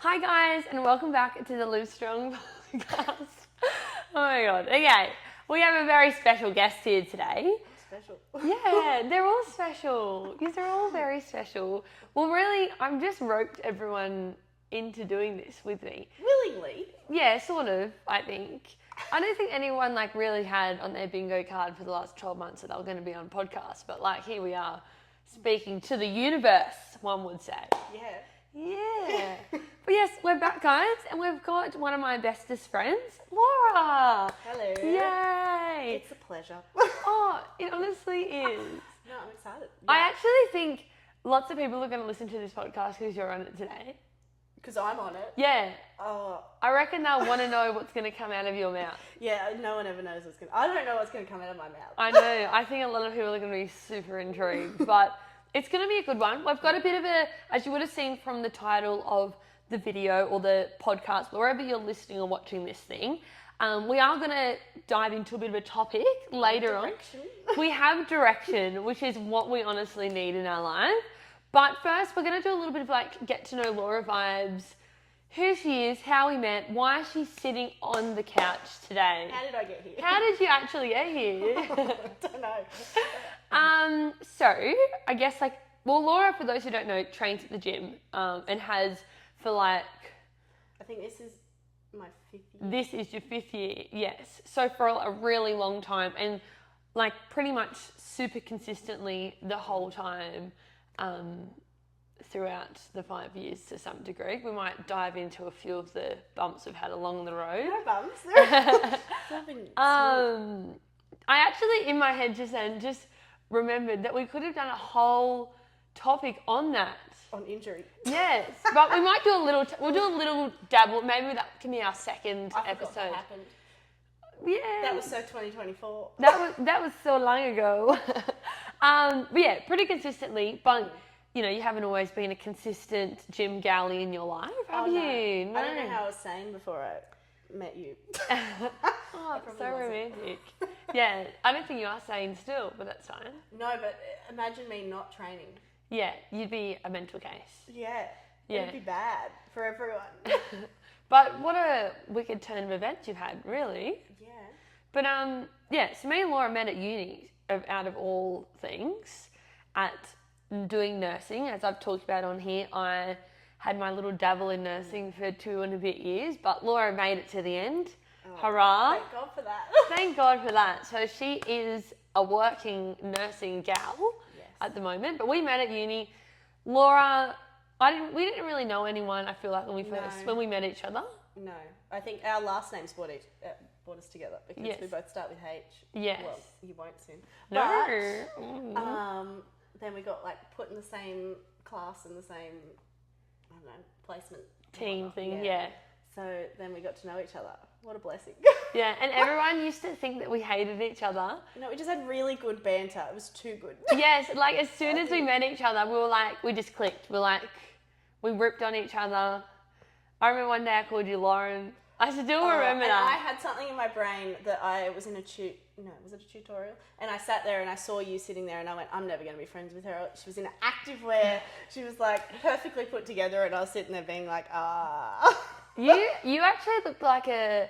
Hi guys, and welcome back to the Live Strong podcast. Oh my god. Okay, we have a very special guest here today. Special. Yeah, they're all special. These are all very special. Well, really, I've just roped everyone into doing this with me. Willingly. Yeah, sort of, I think. I don't think anyone really had on their bingo card for the last 12 months that they were going to be on podcast, but here we are speaking to the universe, one would say. Yeah. Yeah. But yes, we're back, guys, and we've got one of my bestest friends, Laura. Hello. Yay. It's a pleasure. Oh, it honestly is. No, I'm excited. I actually think lots of people are going to listen to this podcast because you're on it today. Because I'm on it. Yeah. Oh. I reckon they'll want to know what's going to come out of your mouth. Yeah, no one ever knows what's going to... I don't know what's going to come out of my mouth. I know. I think a lot of people are going to be super intrigued, but it's going to be a good one. We've got a bit of a, as you would have seen from the title of the video or the podcast, wherever you're listening or watching this thing, we are going to dive into a bit of a topic later on. We have direction, which is what we honestly need in our life. But first, we're going to do a little bit of get to know Laura vibes, who she is, how we met, why she's sitting on the couch today. How did I get here? How did you actually get here? I don't know. So I guess Laura, for those who don't know, trains at the gym and has for I think this is my 5th year. This is your 5th year, yes. So for a really long time and pretty much super consistently the whole time throughout the 5 years to some degree. We might dive into a few of the bumps we've had along the road. No bumps. I actually, in my head just then, remembered that we could have done a whole topic on that. On injury. Yes, but we might do we'll do a little dabble. Maybe that can be our second I episode. forgot that happened. Yeah. That was so 2024. That was so long ago. But yeah, pretty consistently, but you haven't always been a consistent gym galley in your life, have you? No. I don't know how I was saying before I met you. Oh, so romantic. Yeah, I don't think you are sane still, but that's fine. No, but imagine me not training. Yeah, you'd be a mental case. Yeah. Yeah. It'd be bad for everyone. But what a wicked turn of events you've had, really. Yeah. But so me and Laura met at uni, out of all things, at doing nursing. As I've talked about on here, I had my little dabble in nursing for 2 and a bit years, but Laura made it to the end. Oh, Hurrah. Thank God for that. Thank God for that. So she is a working nursing gal at the moment, but we met at uni. Laura, we didn't really know anyone, I feel like, when we met each other. No. I think our last names brought us together because we both start with H. Yes. Well, you won't soon. No. But, then we got put in the same class and the same, I don't know, placement. Team thing, yeah. So then we got to know each other. What a blessing. Yeah, and everyone used to think that we hated each other. No, we just had really good banter. It was too good. Yes, as soon as we met each other, we were we just clicked. We ripped on each other. I remember one day I called you Lauren. I still remember that. I had something in my brain that I was in was it a tutorial? And I sat there and I saw you sitting there and I went, I'm never going to be friends with her. She was in activewear. She was perfectly put together and I was sitting there being You actually looked like a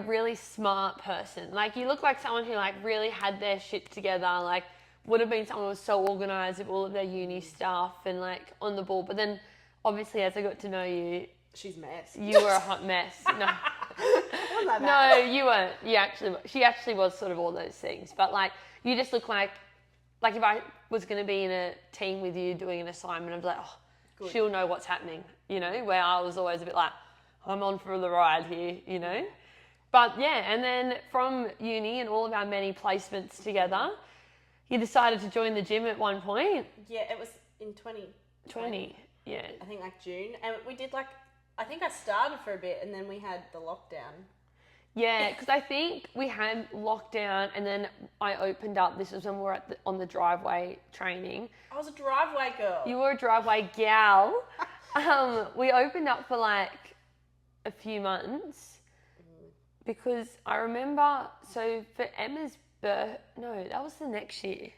really smart person. You look like someone who really had their shit together. Would have been someone who was so organised with all of their uni stuff and on the ball. But then obviously as I got to know you, she's a mess. You were a hot mess. No. No, you weren't. She actually was sort of all those things. But you just look like if I was going to be in a team with you doing an assignment, I'd be like, oh, good. She'll know what's happening, where I was always a bit I'm on for the ride here, But yeah, and then from uni and all of our many placements together, you decided to join the gym at one point. Yeah, it was in 2020. Yeah. I think June. And we did I think I started for a bit and then we had the lockdown. Yeah, because I think we had lockdown and then I opened up. This was when we were on the driveway training. I was a driveway girl. You were a driveway gal. We opened up for a few months because I remember, so for Emma's birth, no, that was the next year.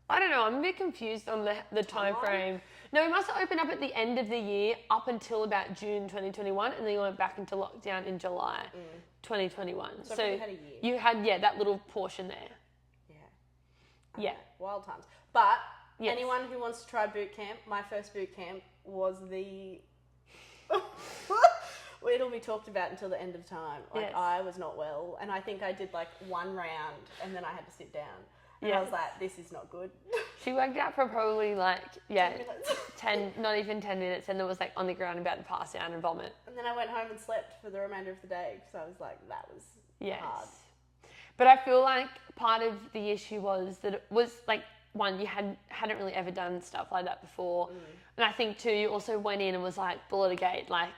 I don't know, I'm a bit confused on the time frame. No, we must have opened up at the end of the year up until about June 2021, and then you went back into lockdown in July 2021. So you had a year. You had, that little portion there. Yeah. Yeah. Wild times. But Yes. anyone who wants to try boot camp, my first boot camp was the... It'll be talked about until the end of time. Like, Yes. I was not well, and I think I did like one round, and then I had to sit down. And I Yes. was like, this is not good. She worked out for probably like, 10 minutes. 10, not even 10 minutes, and then was like on the ground about to pass out and vomit. And then I went home and slept for the remainder of the day, because I was like, that was Yes. hard. But I feel like part of the issue was that it was like, one, you hadn't really ever done stuff like that before. And I think two, you also went in and was like, bull at a gate, like,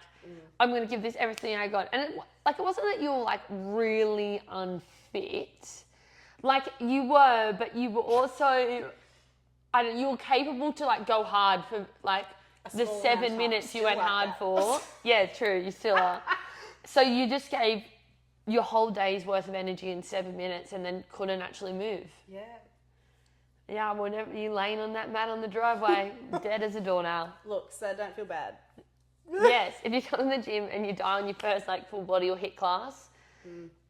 I'm going to give this everything I got. And it wasn't that you were like really unfit. Like you were, but you were also, you were capable to like go hard for like the small 7 amount of minutes time. you went Still like hard that. for. Yeah, true, you still are. So you just gave your whole day's worth of energy in 7 minutes and then couldn't actually move. Yeah. Yeah, whenever you laying on that mat on the driveway, dead as a doornail. Look, so don't feel bad. Yes, if you go in the gym and you die on your first like full body or HIIT class,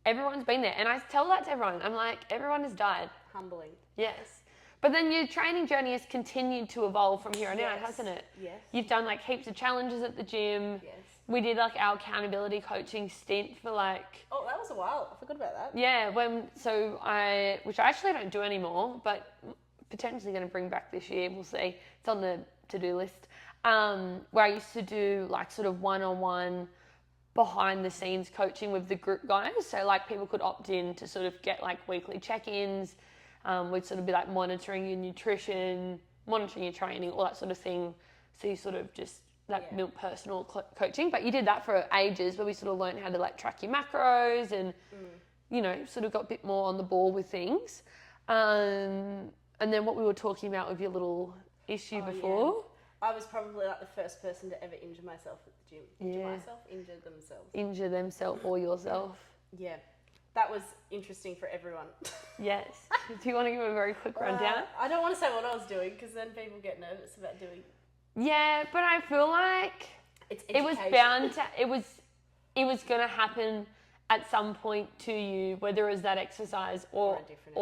everyone's been there. And I tell that to everyone. I'm like, everyone has died. Humbling. Yes. But then your training journey has continued to evolve from here on out, Yes. hasn't it? Yes. You've done like heaps of challenges at the gym. Yes. We did like our accountability coaching stint for like, Oh, that was a while. I forgot about that. yeah, which I actually don't do anymore, but potentially going to bring back this year. We'll see. It's on the to-do list. Where I used to do like sort of one-on-one behind the scenes coaching with the group guys. So like people could opt in to sort of get like weekly check-ins. We'd sort of be like monitoring your nutrition, monitoring your training, all that sort of thing. So you sort of just milk personal coaching. But you did that for ages where we sort of learned how to like track your macros and, you know, sort of got a bit more on the ball with things. And then what we were talking about with your little issue before. Yeah. I was probably like the first person to ever injure myself at the gym. Injure themselves. Injure themselves or yourself. Yeah. That was interesting for everyone. Yes. Do you want to give a very quick rundown? I don't want to say what I was doing because then people get nervous about doing. Yeah, but I feel like It's it was education. bound to, it was going to happen at some point to you, whether it was that exercise or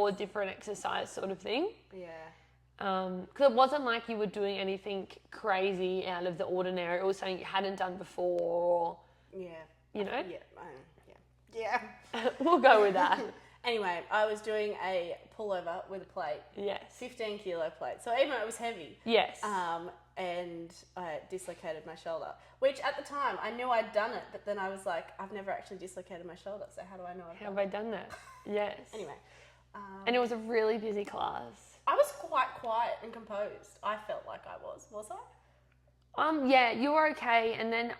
a different exercise sort of thing. Yeah. Because it wasn't like you were doing anything crazy out of the ordinary. It was something you hadn't done before. Yeah. You know? Yeah. We'll go with that. Anyway, I was doing a pullover with a plate. Yes. 15 kilo plate. So even though it was heavy. Yes. And I dislocated my shoulder, which at the time I knew I'd done it, but then I was like, I've never actually dislocated my shoulder, so how do I know I've How done have I done that? Yes. it? Anyway. And it was a really busy class. I was quite quiet and composed. I felt like I was I? Yeah, you were okay, and then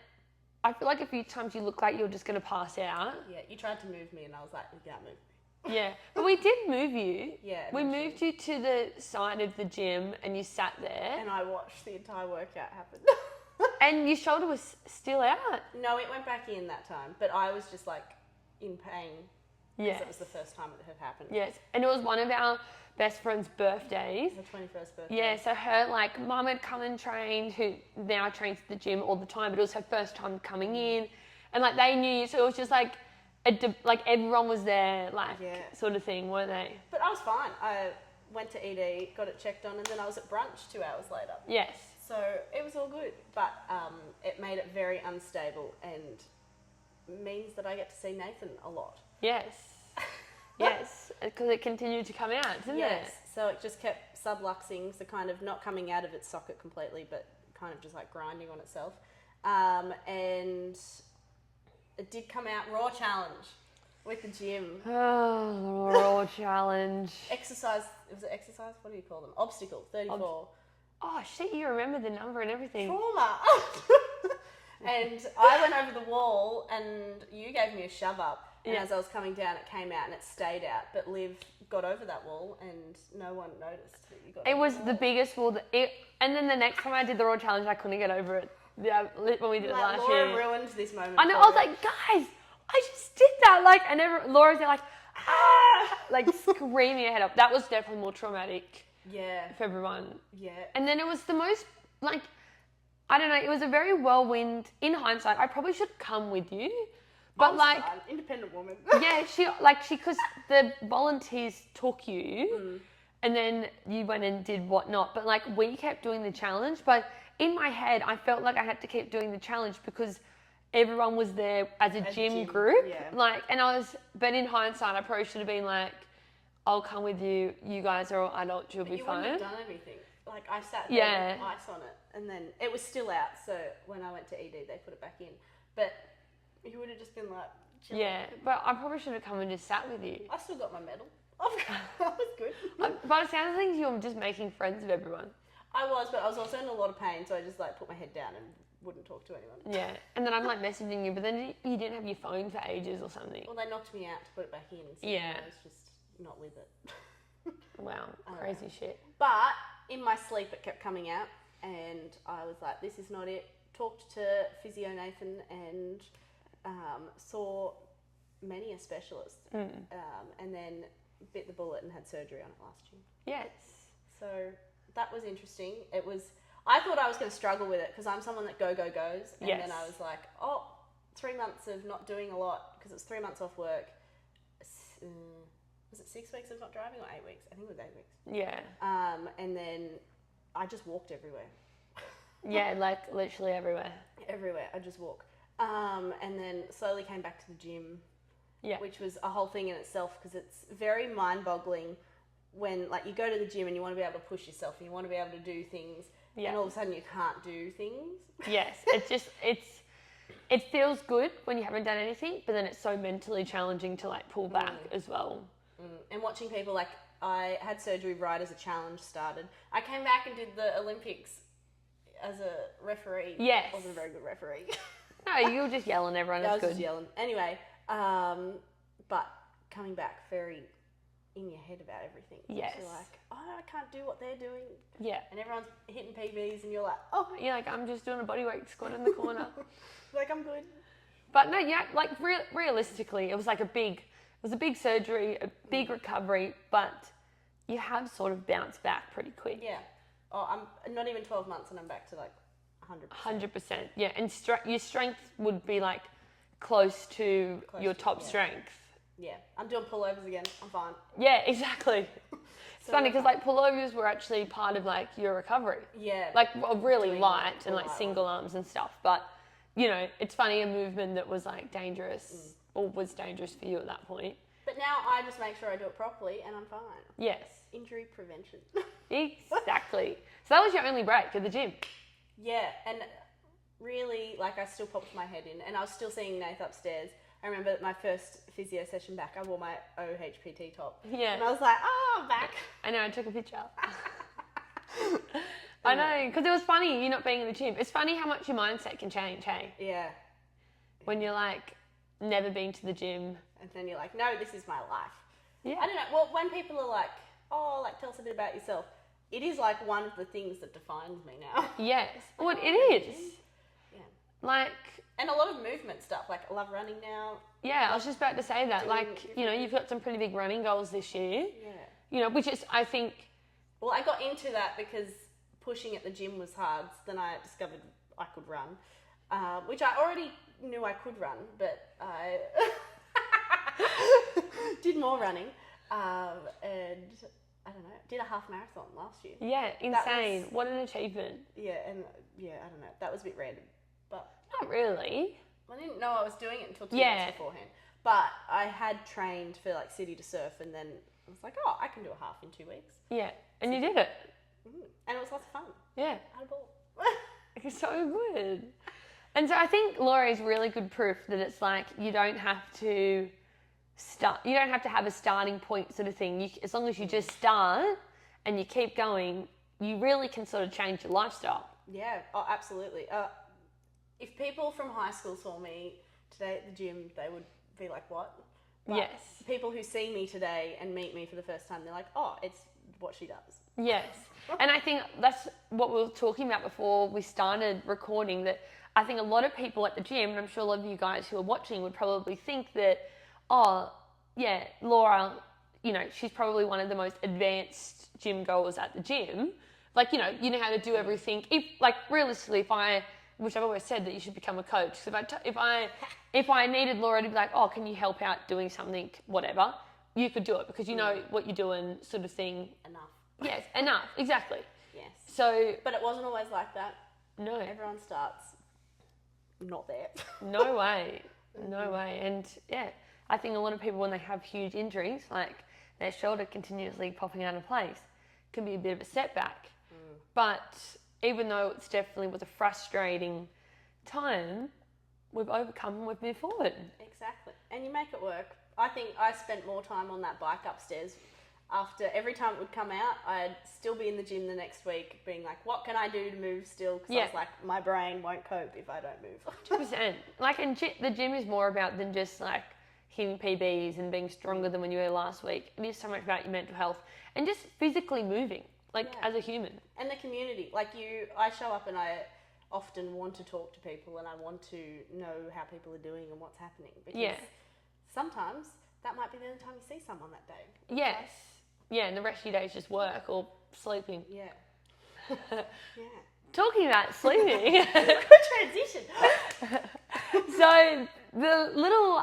I feel like a few times you looked like you were just going to pass out. Yeah, you tried to move me and I was like, you can't move me. Yeah, but we did move you. Yeah. We eventually. moved you to the side of the gym and you sat there. And I watched the entire workout happen. And your shoulder was still out. No, it went back in that time, but I was just like in pain. Yes. Because it was the first time it had happened. Yes. And it was one of our best friend's birthdays. The 21st birthday. Yeah, so her like mum had come and trained, who now trains at the gym all the time, but it was her first time coming in, and like they knew you, so it was just like like everyone was there, like sort of thing, weren't they? But I was fine. I went to ED, got it checked on, and then I was at brunch 2 hours later. Yes. So it was all good, but it made it very unstable and means that I get to see Nathan a lot. Yes. Yes, because it continued to come out, didn't it? So it just kept subluxing, so kind of not coming out of its socket completely, but kind of just like grinding on itself. And it did come out raw challenge with the gym. Oh, the raw challenge. Exercise, was it exercise? What do you call them? Obstacle, 34. Oh shit, you remember the number and everything. Trauma! And I went over the wall and you gave me a shove up. And as I was coming down, it came out and it stayed out. But Liv got over that wall and no one noticed that you got It over was the the wall. biggest wall. And then the next time I did the raw challenge, I couldn't get over it. Yeah, when we did it last Laura year. ruined this moment. I know. for I was her. like, guys, I just did that. Like, and Laura's there like, ah, like screaming her head up. That was definitely more traumatic Yeah, for everyone. yeah. And then it was the most like I don't know, it was a very whirlwind. In hindsight, I probably should come with you. But I'm like, fine, independent woman. yeah, because the volunteers took you and then you went and did whatnot. But like, we kept doing the challenge. But in my head, I felt like I had to keep doing the challenge because everyone was there as a gym group. Yeah. Like, but in hindsight, I probably should have been like, I'll come with you. You guys are all adults. You'll be You fine. wouldn't have done everything. Like, I sat there Yeah. with ice on it, and then it was still out. So when I went to ED, they put it back in. But you would have just been like, chilling. Yeah, but I probably should have come and just sat with you. I still got my medal. That was good. By the sounds of things, you were just making friends with everyone. I was, but I was also in a lot of pain, so I just like put my head down and wouldn't talk to anyone. Yeah, and then I'm like messaging you, but then you didn't have your phone for ages or something. Well, they knocked me out to put it back in. So Yeah. I was just not with it. Wow, crazy shit. But in my sleep, it kept coming out, and I was like, "This is not it." Talked to physio Nathan and saw many a specialist, and then bit the bullet and had surgery on it last year. Yes. So that was interesting. It was. I thought I was going to struggle with it because I'm someone that goes, and Yes. then I was like, "Oh, 3 months of not doing a lot because it was 3 months off work." Was it 6 weeks of not driving or 8 weeks? I think it was 8 weeks. Yeah. And then I just walked everywhere. Yeah, like literally everywhere. Everywhere. I just walk. And then slowly came back to the gym, Yeah. which was a whole thing in itself because it's very mind-boggling when like you go to the gym and you want to be able to push yourself and you want to be able to do things, Yeah. and all of a sudden you can't do things. Yes. It feels good when you haven't done anything, but then it's so mentally challenging to like pull back as well. And watching people, like, I had surgery right as a challenge started. I came back and did the Olympics as a referee. Yes. I wasn't a very good referee. No, you were just yelling at everyone. I It's was good. just yelling. Anyway, but coming back very in your head about everything. Yes. You're like, oh, I can't do what they're doing. Yeah. And everyone's hitting PBs and you're like, oh, You're like, I'm just doing a bodyweight squat in the corner. like I'm good. But no, yeah, like realistically, it was a big surgery, a big recovery, but you have sort of bounced back pretty quick. Yeah. Oh, I'm not even 12 months and I'm back to like 100%. 100%. Yeah, and your strength would be like close to your top strength. Yeah. I'm doing pullovers again. I'm fine. Yeah, exactly. It's So funny we're because like pullovers were actually part of like your recovery. Yeah. Like really Doing light the and like light single arms and stuff. But, you know, it's funny, a movement that was like dangerous or was dangerous for you at that point. But now I just make sure I do it properly and I'm fine. Yes, Injury prevention. exactly. So that was your only break at the gym. Yeah, and really, like, I still popped my head in, and I was still seeing Nath upstairs. I remember that my first physio session back, I wore my OHPT top. Yeah. And I was like, oh, I'm back. I know, I took a picture. I know, because it was funny, you not being in the gym. It's funny how much your mindset can change, hey? Yeah. When you're like, never been to the gym. And then you're like, no, this is my life. Yeah. I don't know. Well, when people are like, oh, like, tell us a bit about yourself, it is like one of the things that defines me now. Yes. Well, it is. Yeah. Like, And a lot of movement stuff. Like, I love running now. yeah, I was just about to say that. Doing Like, different you know, you've got some pretty big running goals this year. Yeah. You know, which is, I think, Well, I got into that because pushing at the gym was hard. So then I discovered I could run, which I already knew I could run, but I did more running. And I don't know, did a half marathon last year. yeah, insane. What an achievement. Yeah, and yeah, I don't know. That was a bit random, but Not really. I didn't know I was doing it until 2 Yeah. months beforehand. But I had trained for like City to Surf, and then I was like, oh, I can do a half in 2 weeks. Yeah. And you did it. And it was lots of fun. Yeah. I had a ball. It's so good. And so I think Laura is really good proof that it's like you don't have to have a starting point sort of thing. As long as you just start and you keep going, you really can sort of change your lifestyle. Yeah, oh, absolutely. If people from high school saw me today at the gym, they would be like, what? But Yes. people who see me today and meet me for the first time, they're like, oh, it's what she does. Yes. And I think that's what we were talking about before we started recording, that I think a lot of people at the gym, and I'm sure a lot of you guys who are watching would probably think that, oh, yeah, Laura, you know, she's probably one of the most advanced gym goers at the gym. Like, you know how to do everything. Realistically, which I've always said that you should become a coach. So if I needed Laura to be like, oh, can you help out doing something, whatever, you could do it because you know what you're doing, sort of thing. Enough. Yes, enough, exactly. Yes. So, But it wasn't always like that. no. Everyone starts not there. No way. No way. And yeah, I think a lot of people, when they have huge injuries, like their shoulder continuously popping out of place, can be a bit of a setback. But even though it's definitely was a frustrating time, we've overcome and we've moved forward. Exactly. And you make it work. I think I spent more time on that bike upstairs. After every time it would come out, I'd still be in the gym the next week being like, what can I do to move still? Because I was like, my brain won't cope if I don't move. 100%. Like, and the gym is more about than just like hitting PBs and being stronger than when you were last week. It is so much about your mental health and just physically moving, as a human. And the community. I show up and I often want to talk to people and I want to know how people are doing and what's happening. Because sometimes that might be the only time you see someone that day. Yes. Yeah, and the rest of your day is just work or sleeping. Yeah. Talking about sleeping. Good transition. So the little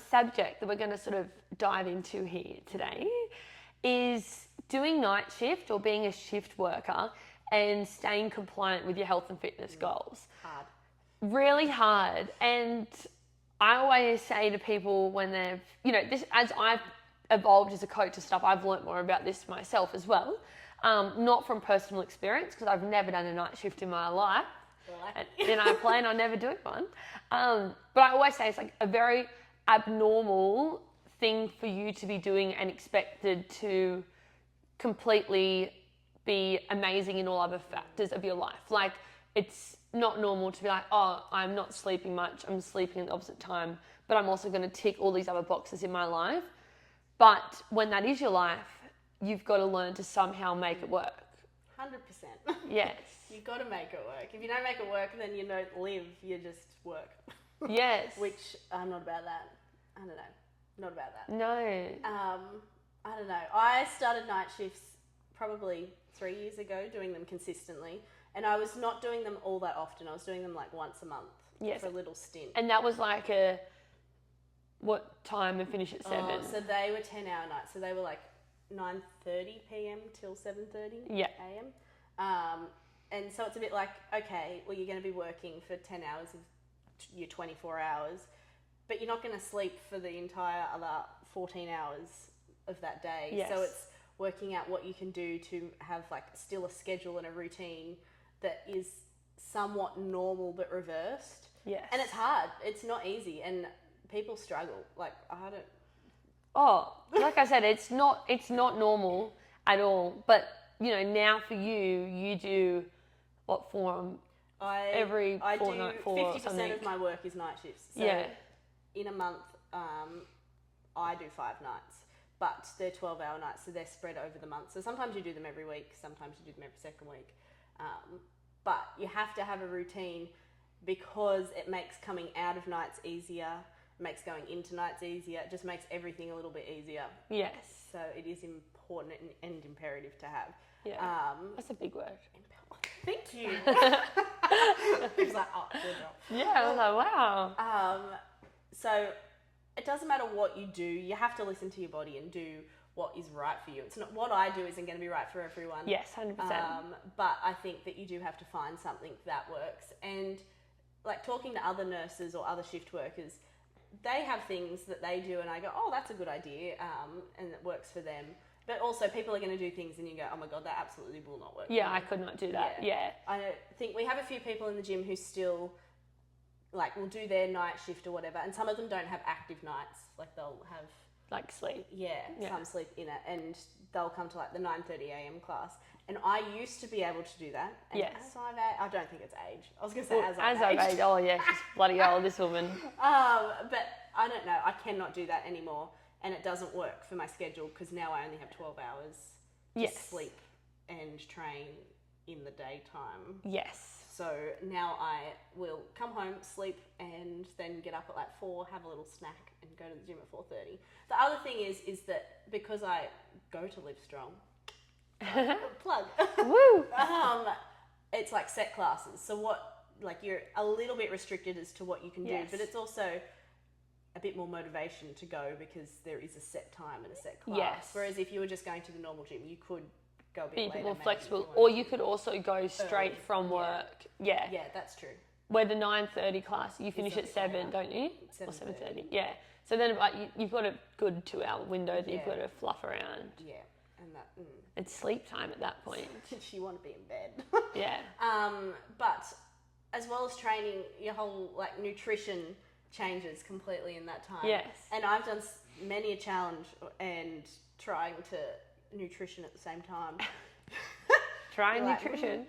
subject that we're going to sort of dive into here today is doing night shift or being a shift worker and staying compliant with your health and fitness goals. Hard. Really hard. And I always say to people when they've, this as I've evolved as a coach and stuff, I've learnt more about this myself as well. Not from personal experience because I've never done a night shift in my life. And I plan on never doing one. But I always say it's like a very abnormal thing for you to be doing and expected to completely be amazing in all other factors of your life. Like, it's not normal to be like, oh, I'm not sleeping much, I'm sleeping at the opposite time, but I'm also going to tick all these other boxes in my life. But when that is your life, you've got to learn to somehow make it work. 100%. Yes. You've got to make it work. If you don't make it work, then you don't live, you just work. Yes. Which, I'm not about that. I don't know. Not about that. No. I don't know. I started night shifts probably 3 years ago, doing them consistently. And I was not doing them all that often. I was doing them like once a month for a little stint. And that was like what time and finish at 7? So they were 10-hour nights. So they were like 9:30 p.m. till 7:30 a.m. And so it's a bit like, okay, well, you're going to be working for 10 hours of your 24 hours, but you're not going to sleep for the entire other 14 hours of that day. Yes. So it's working out what you can do to have like still a schedule and a routine that is somewhat normal but reversed. Yes. And it's hard. It's not easy. And people struggle. Like, I don't... Oh, like I said, it's not normal at all. But, now for you do what form? Every fortnight, I do 50% of my work is night shifts. So in a month, I do 5 nights. But they're 12-hour nights, so they're spread over the month. So sometimes you do them every week, sometimes you do them every second week. But you have to have a routine because it makes coming out of nights easier, it makes going into nights easier, it just makes everything a little bit easier. Yes. So it is important and imperative to have. Yeah. That's a big word. Thank you. He was like, oh, good job. Yeah, I was like, wow. So it doesn't matter what you do, you have to listen to your body and do what is right for you. It's not what I do isn't going to be right for everyone. Yes, 100%. But I think that you do have to find something that works. And like talking to other nurses or other shift workers, they have things that they do and I go, oh, that's a good idea, and it works for them. But also people are going to do things and you go, oh my God, that absolutely will not work. Yeah, I could not do that. Yeah. I think we have a few people in the gym who still like will do their night shift or whatever, and some of them don't have active nights. Like they'll have like sleep. Some sleep in it, and they'll come to like the 9:30 a.m. class. And I used to be able to do that. And as I don't think it's age. I was going to say as I've aged. Oh yeah, she's bloody hell, this woman. But I don't know. I cannot do that anymore, and it doesn't work for my schedule because now I only have 12 hours to sleep and train in the daytime. Yes. So now I will come home, sleep, and then get up at like 4, have a little snack, and go to the gym at 4:30. The other thing is that because I go to Live Strong, Plug. Woo! It's like set classes. So what, like you're a little bit restricted as to what you can do, Yes. but it's also a bit more motivation to go because there is a set time and a set class. Yes. Whereas if you were just going to the normal gym, you could go a bit Be a later. bit more maybe, flexible. if you Or wanted you to. could also go straight Early. from Yeah. work. Yeah. Yeah, that's true. Where the 9:30 class, you finish a at bit 7, later. don't you? Or 7:30. 7:30. Yeah. So then like, you've got a good 2-hour window that you've Yeah. got to fluff around. Yeah, and that It's sleep time at that point. you want to be in bed. Yeah. But as well as training, your whole like nutrition changes completely in that time. Yes. And I've done many a challenge and trying to nutrition at the same time. Trying Like, nutrition.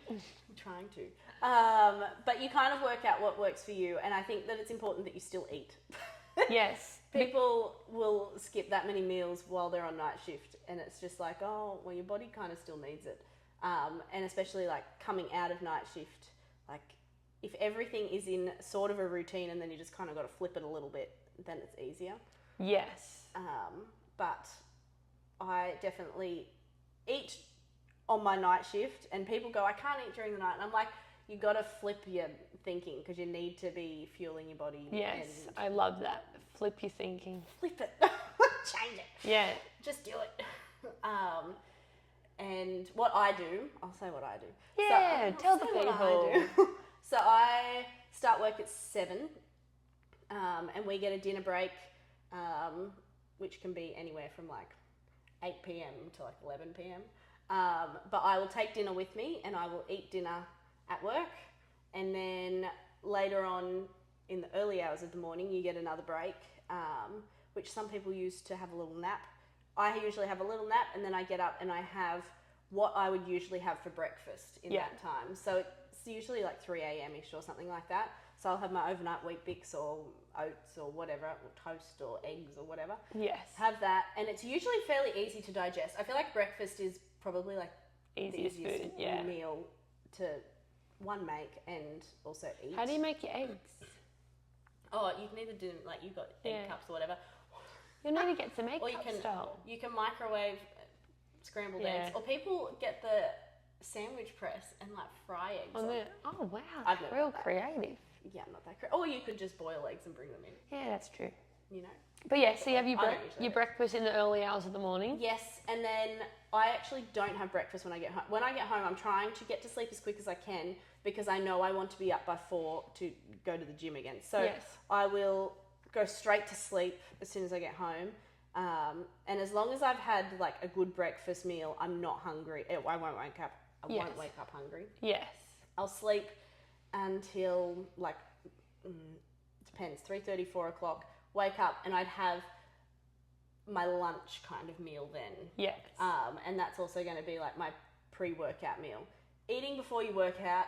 Trying to. But you kind of work out what works for you, and I think that it's important that you still eat. Yes. People will skip that many meals while they're on night shift, and it's just like, oh, well, your body kind of still needs it. And especially like coming out of night shift, like if everything is in sort of a routine and then you just kind of got to flip it a little bit, then it's easier. Yes. But I definitely eat on my night shift, and people go, I can't eat during the night. And I'm like, you got to flip your thinking because you need to be fueling your body. Yes. And I love that. Flip your thinking. flip it. Change it. Yeah. Just do it. And what I do, I'll say what I do. Yeah, I'll tell the say what people. I do. So I start work at 7, and we get a dinner break, which can be anywhere from like 8 p.m. to like 11 p.m. But I will take dinner with me, and I will eat dinner at work, and then later on in the early hours of the morning, you get another break, which some people use to have a little nap. I usually have a little nap, and then I get up and I have what I would usually have for breakfast in that time. So it's usually like 3 a.m.-ish or something like that. So I'll have my overnight Wheat Bix or oats or whatever, or toast or eggs or whatever. Yes. Have that, and it's usually fairly easy to digest. I feel like breakfast is probably like the Easiest easiest food, yeah. meal to make and also eat. How do you make your eggs? Oh, you can either do like you've got egg Yeah. cups or whatever, You'll need to get some egg or you cup can style. microwave scrambled Yeah. eggs, or people get the sandwich press and like fry eggs. On on the, it. oh wow, I've never real had that. creative. Yeah, not that great. Or you could just boil eggs and bring them in. Yeah, that's true. You know. But yeah, so you have your, I don't usually your do. breakfast in the early hours of the morning. Yes, and then I actually don't have breakfast when I get home. When I get home, I'm trying to get to sleep as quick as I can because I know I want to be up by 4 to go to the gym again. So Yes. I will go straight to sleep as soon as I get home. And as long as I've had like a good breakfast meal, I'm not hungry. I won't wake up. I Yes. won't wake up hungry. Yes. I'll sleep until like depends 3:30, 4 o'clock. Wake up and I'd have my lunch kind of meal then. Yes. And that's also going to be like my pre-workout meal. Eating before you work out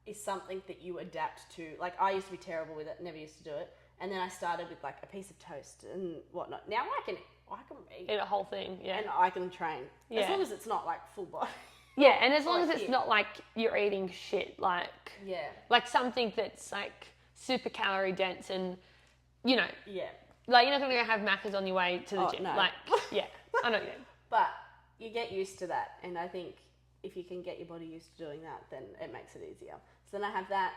is something that you adapt to. Like I used to be terrible with it, never used to do it. And then I started with like a piece of toast and whatnot. Now I can eat Eat a whole thing. Yeah. and I can train. As Yeah. long as it's not like full body. Yeah, and as long as Like, it's yeah. not like you're eating shit, Yeah. like something that's like super calorie dense and, you know, Yeah. like you're not going to have Maccas on your way to the Oh, gym. no. Like, yeah, I know you mean. But you get used to that, and I think if you can get your body used to doing that, then it makes it easier. So then I have that,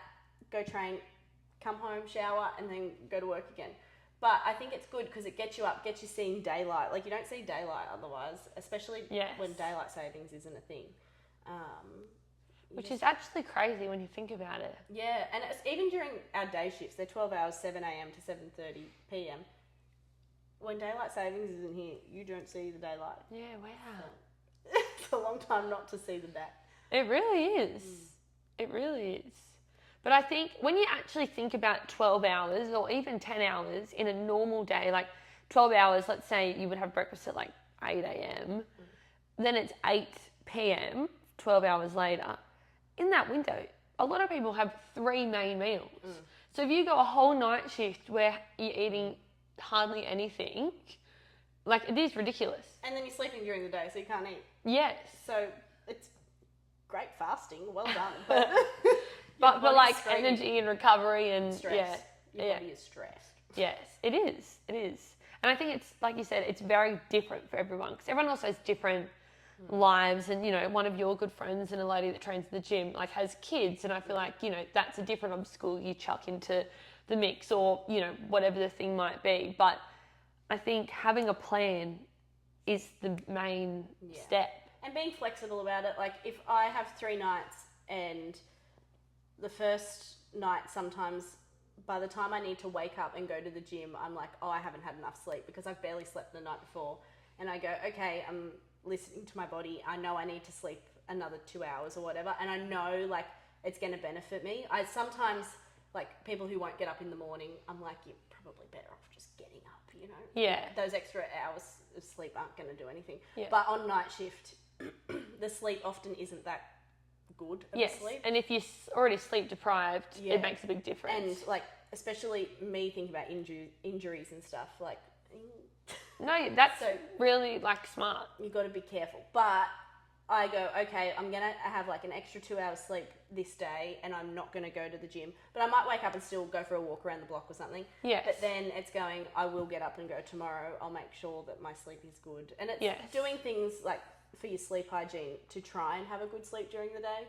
go train, come home, shower, and then go to work again. But I think it's good because it gets you up, gets you seeing daylight. Like you don't see daylight otherwise, especially Yes. when daylight savings isn't a thing. Which is actually crazy when you think about it. Yeah, and it's even during our day shifts, they're 12 hours, 7 a.m. to 7:30 p.m. When daylight savings isn't here, you don't see the daylight. Yeah, wow. It's a long time not to see the day. It really is. It really is. But I think when you actually think about 12 hours or even 10 hours in a normal day, like 12 hours, let's say you would have breakfast at like 8 a.m., then it's 8 p.m., 12 hours later. In that window, a lot of people have 3 main meals. So if you go a whole night shift where you're eating hardly anything, like it is ridiculous. And then you're sleeping during the day, so you can't eat. Yes. So it's great fasting, well done. But, But for like screaming. energy and recovery and Stress. yeah, Your yeah. body is stressed. Yes, it is. It is. And I think it's, like you said, it's very different for everyone because everyone also has different lives, and, you know, one of your good friends and a lady that trains at the gym, like, has kids, and I feel like, you know, that's a different obstacle you chuck into the mix, or, you know, whatever the thing might be. But I think having a plan is the main step. And being flexible about it. Like, if I have 3 nights and the first night, sometimes by the time I need to wake up and go to the gym, I'm like, oh, I haven't had enough sleep because I've barely slept the night before. And I go, okay, I'm listening to my body. I know I need to sleep another 2 hours or whatever. And I know, like, it's going to benefit me. I sometimes, like, people who won't get up in the morning, I'm like, you're probably better off just getting up, you know? Yeah. Those extra hours of sleep aren't going to do anything. Yeah. But on night shift, the sleep often isn't that good of a sleep. And if you're already sleep deprived, it makes a big difference. And, like, especially me thinking about injuries and stuff, like... No, that's really, like, smart. You've got to be careful. But I go, okay, I'm going to have, like, an extra 2 hours sleep this day, and I'm not going to go to the gym. But I might wake up and still go for a walk around the block or something. Yes. But then it's going, I will get up and go tomorrow. I'll make sure that my sleep is good. And it's doing things, like, for your sleep hygiene to try and have a good sleep during the day.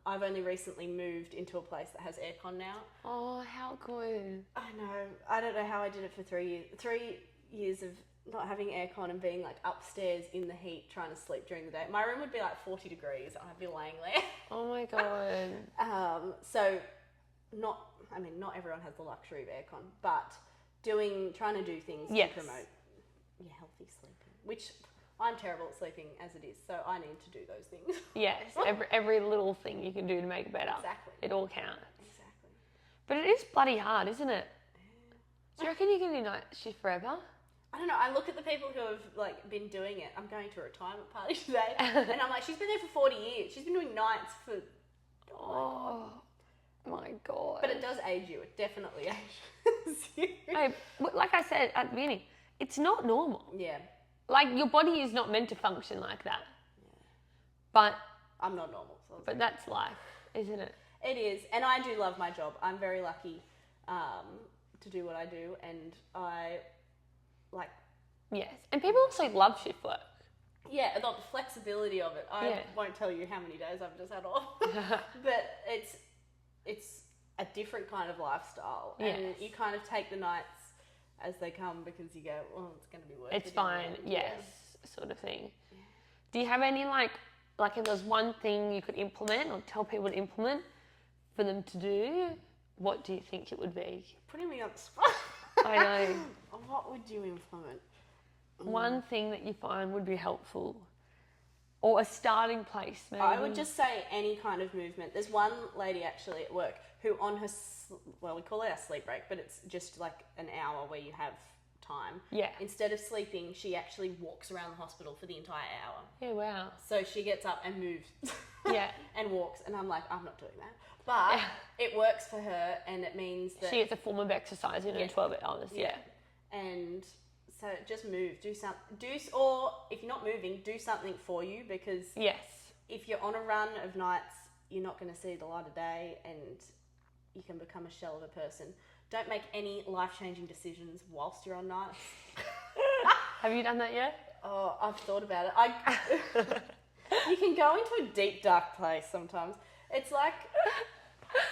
I've only recently moved into a place that has aircon now. Oh, how good. I know. I don't know how I did it for 3 years. 3 years of not having aircon and being, like, upstairs in the heat trying to sleep during the day. My room would be like 40 degrees and I'd be laying there. Oh my God. So not everyone has the luxury of aircon, but trying to do things to promote healthy sleeping, which I'm terrible at sleeping as it is, so I need to do those things. Yes, every little thing you can do to make it better. Exactly. It all counts. Exactly. But it is bloody hard, isn't it? Do you reckon you can do night shift forever? I don't know. I look at the people who have, like, been doing it. I'm going to a retirement party today, and I'm like, she's been there for 40 years. She's been doing nights for... Oh my God. But it does age you. It definitely ages you. Hey, like I said at the beginning, it's not normal. Yeah. Like, your body is not meant to function like that. Yeah. But I'm not normal. So but that's life, isn't it? It is. And I do love my job. I'm very lucky to do what I do, and I like... Yes. And people also love shift work. Yeah, the flexibility of it. I won't tell you how many days I've just had off. But it's a different kind of lifestyle. Yes. And you kind of take the nights as they come because you go, well, it's going to be worth it. It's fine, yes, sort of thing. Yeah. Do you have any, like if there's one thing you could implement or tell people to implement for them to do, what do you think it would be? Putting me on the spot. I know. What would you implement? One thing that you find would be helpful, or a starting place, maybe. I would just say any kind of movement. There's one lady actually at work who on her, we call it our sleep break, but it's just like an hour where you have time. Yeah. Instead of sleeping, she actually walks around the hospital for the entire hour. Yeah, wow. So she gets up and moves. Yeah. And walks, and I'm like, I'm not doing that. But it works for her, and it means that... She gets a form of exercise in 12 hours, And so just move, do something, or if you're not moving, do something for you, because if you're on a run of nights, you're not going to see the light of day, and you can become a shell of a person. Don't make any life-changing decisions whilst you're on nights. Have you done that yet? Oh, I've thought about it. You can go into a deep, dark place sometimes. It's like,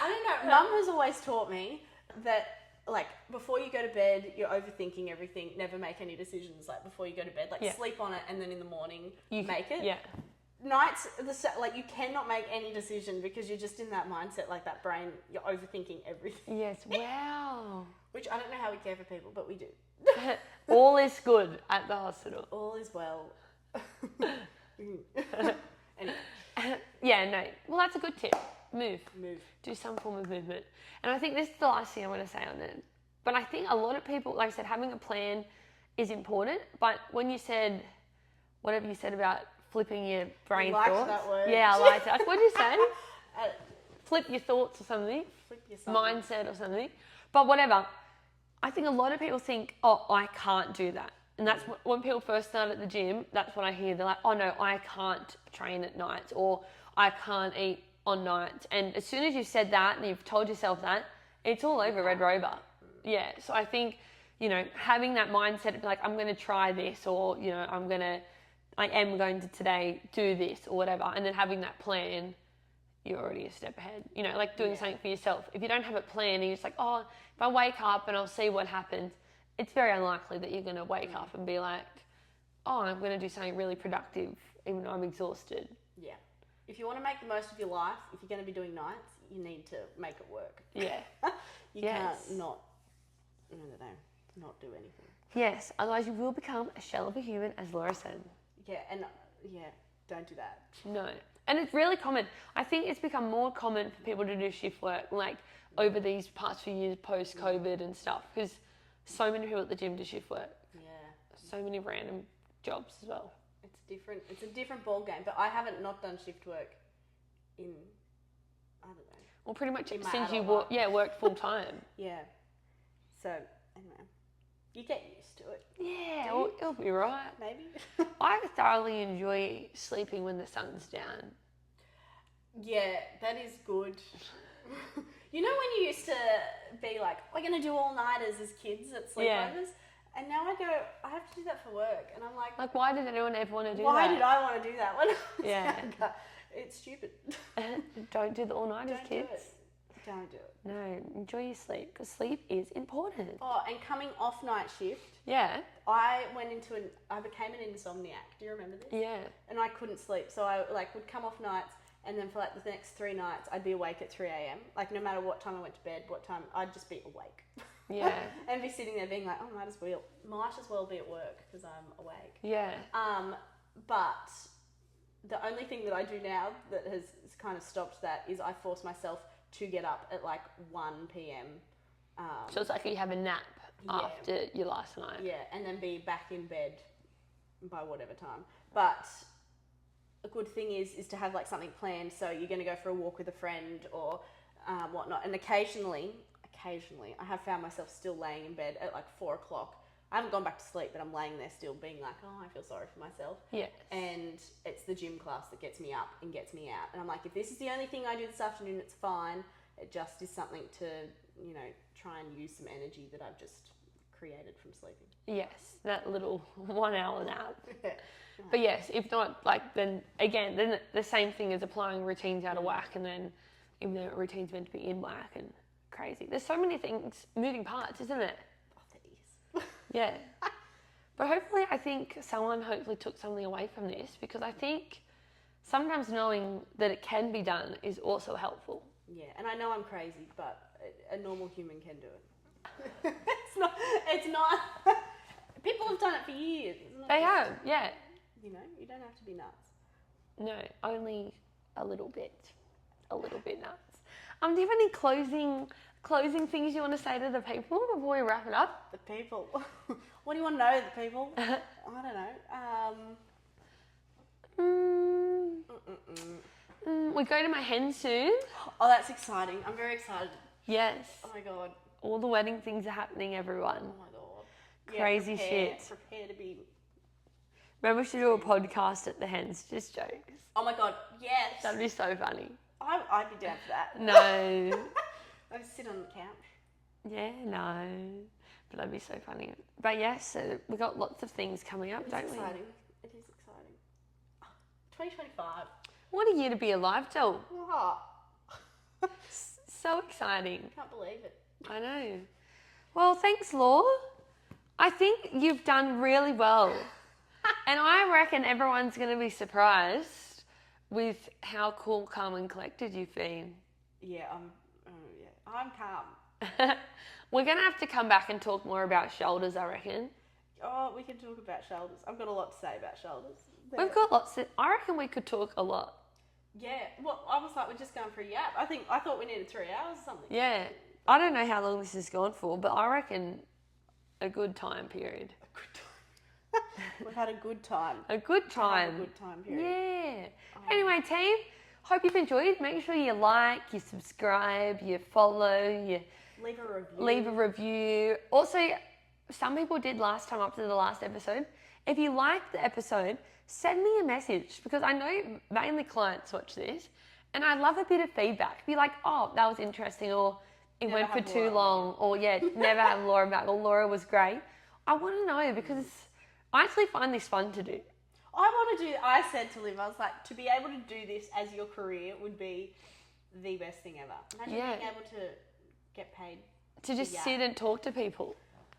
I don't know, Mum has always taught me that, like, before you go to bed, you're overthinking everything. Never make any decisions, like, before you go to bed. Like, sleep on it, and then in the morning, make it. Yeah. Nights, like, you cannot make any decision because you're just in that mindset, like, that brain, you're overthinking everything. Yes, wow. Which I don't know how we care for people, but we do. All is good at the hospital. All is well. Anyway. Yeah, no. Well, that's a good tip. Move. Do some form of movement. And I think this is the last thing I want to say on it. But I think a lot of people, like I said, having a plan is important. But when you said, whatever you said about flipping your brain thoughts. That word. Yeah, I liked it. What did you say? Flip your thoughts or something. Flip your something. Mindset or something. But whatever. I think a lot of people think, oh, I can't do that. And that's when people first start at the gym, that's what I hear. They're like, oh no, I can't train at nights, or I can't eat on nights. And as soon as you've said that and you've told yourself that, it's all over, Red Rover. Yeah, so I think, having that mindset of like, I'm going to try this, or, I'm going to I am going to today do this or whatever, and then having that plan, you're already a step ahead. You know, like doing something for yourself. If you don't have it planned and you're just like, oh, if I wake up and I'll see what happens, it's very unlikely that you're going to wake up and be like, oh, I'm going to do something really productive even though I'm exhausted. Yeah. If you want to make the most of your life, if you're going to be doing nights, you need to make it work. Yeah. You Yes. can't not, I don't know, not do anything. Yes, otherwise you will become a shell of a human, as Laura said. Yeah, and don't do that. No. And it's really common. I think it's become more common for people to do shift work, like over these past few years post-COVID and stuff, because so many people at the gym do shift work. Yeah. So many random jobs as well. It's a different ball game, but I haven't not done shift work in, I don't know. Well, pretty much In my since you adult life. worked full time. Yeah. So, anyway, you get used to it, Yeah, Do well, you? it'll be right. maybe. I thoroughly enjoy sleeping when the sun's down. Yeah, that is good. You know when you used to be like, we're going to do all-nighters as kids at sleepovers? Yeah. And now I go, I have to do that for work. And I'm like, Why did anyone ever want to do why that? did I want to do that when I was Yeah. younger? It's stupid. Don't do the all-nighters, Don't kids. do it. Don't do it. No, enjoy your sleep, because sleep is important. Oh, and coming off night shift, Yeah, I became an insomniac. Do you remember this? yeah. And I couldn't sleep. So I would come off nights, and then for the next 3 nights, I'd be awake at 3 a.m. Like no matter what time I went to bed, what time, I'd just be awake. Yeah. And be sitting there being like, oh, might as well be at work because I'm awake. Yeah. But the only thing that I do now that has kind of stopped that is I force myself to get up at like 1 p.m. So it's like you have a nap after your last night. Yeah, and then be back in bed by whatever time. But a good thing is to have like something planned. So you're going to go for a walk with a friend or whatnot. And occasionally, I have found myself still laying in bed at like 4 o'clock. I haven't gone back to sleep, but I'm laying there still being like, oh, I feel sorry for myself. Yes. And it's the gym class that gets me up and gets me out. And I'm like, if this is the only thing I do this afternoon, it's fine. It just is something to, try and use some energy that I've just created from sleeping. Yes, that little 1 hour nap. But yes, if not, then the same thing as applying routines out of whack, and then even though routine's meant to be in whack and crazy. There's so many things, moving parts, isn't it? Oh, there is. Yeah. But hopefully, I think someone took something away from this, because I think sometimes knowing that it can be done is also helpful. Yeah, and I know I'm crazy, but a normal human can do it. It's not, people have done it for years. They have, yeah. You don't have to be nuts. No, only a little bit nuts. Do you have any closing things you want to say to the people before we wrap it up? The people. What do you want to know, the people? I don't know. We go to my hen soon. Oh, that's exciting. I'm very excited. Yes. Oh my God. All the wedding things are happening, everyone. Oh my God. Crazy shit. Prepare to be... Maybe we should do a podcast at the hens, just jokes. Oh my God, yes. That'd be so funny. I'd be down for that. No. I'd sit on the couch. Yeah, no. But that'd be so funny. But yes, so we've got lots of things coming up, don't we? Exciting. It is exciting. 2025. What a year to be alive, Jill. Oh, So exciting. can't believe it. I know. Well, thanks, Law. I think you've done really well. And I reckon everyone's going to be surprised with how cool, calm and collected you've been. Yeah, I'm calm. We're going to have to come back and talk more about shoulders, I reckon. Oh, we can talk about shoulders. I've got a lot to say about shoulders. We've got I reckon we could talk a lot. Yeah, well, I was like, we're just going for a yap. I thought we needed 3 hours or something. Yeah. I don't know how long this has gone for, but I reckon a good time period. A good time. We've had a good time. A good time. A good time period. Yeah. Anyway, team, hope you've enjoyed. Make sure you like, you subscribe, you follow, you Leave a review. Also, some people did last time up to the last episode. If you liked the episode, send me a message, because I know mainly clients watch this, and I love a bit of feedback. Be like, oh, that was interesting, or it Never went for have too Laura. long, or never have Laura back, or Laura was great. I want to know, because I actually find this fun to do. I said to Liv, I was like, to be able to do this as your career would be the best thing ever. Imagine being able to get paid. To just sit and talk to people.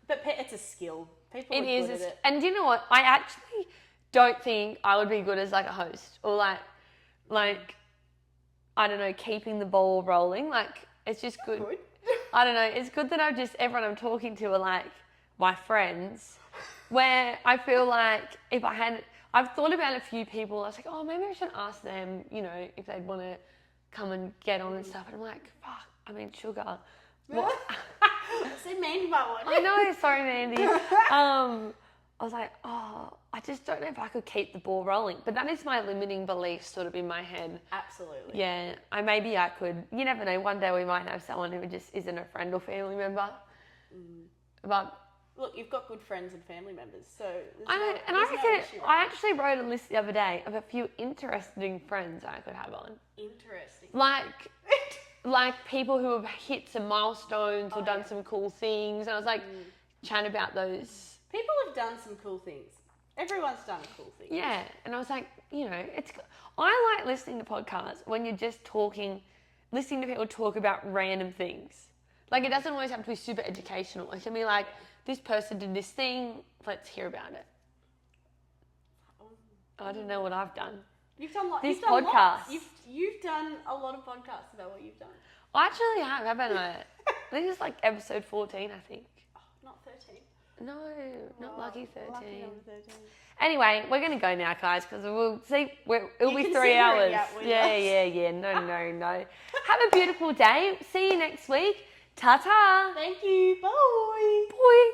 But it's a skill. People are It good is. at it. And you know what? I actually don't think I would be good as like a host or like I don't know, keeping the ball rolling. Like it's just good. I don't know. It's good that everyone I'm talking to are like my friends. Where I feel like I've thought about a few people. I was like, oh, maybe I should ask them, you know, if they'd want to come and get on and stuff. And I'm like, fuck. I mean, sugar. What? So Mandy might want I know, sorry, Mandy. I was like, oh, I just don't know if I could keep the ball rolling. But that is my limiting belief sort of in my head. Absolutely. Yeah, maybe I could. You never know. One day we might have someone who just isn't a friend or family member. But look, you've got good friends and family members, so I actually wrote a list the other day of a few interesting friends I could have on. Interesting. Like people who have hit some milestones or done some cool things, and I was like, chat about those. People have done some cool things. Everyone's done cool things. Yeah, and I was like, you know, I like listening to podcasts when you're just listening to people talk about random things. Like, it doesn't always have to be super educational. It can be like, this person did this thing, let's hear about it. I don't know what I've done. You've done lots. This podcast. You've done a lot of podcasts about what you've done. I actually have, haven't I? This is like episode 14, I think. Oh, not 13. No, not lucky 13. Lucky number 13. Anyway, we're going to go now, guys, because we'll see. It'll be 3 considering hours. that with Yeah. No. Have a beautiful day. See you next week. Ta-ta. Thank you. Bye. Bye.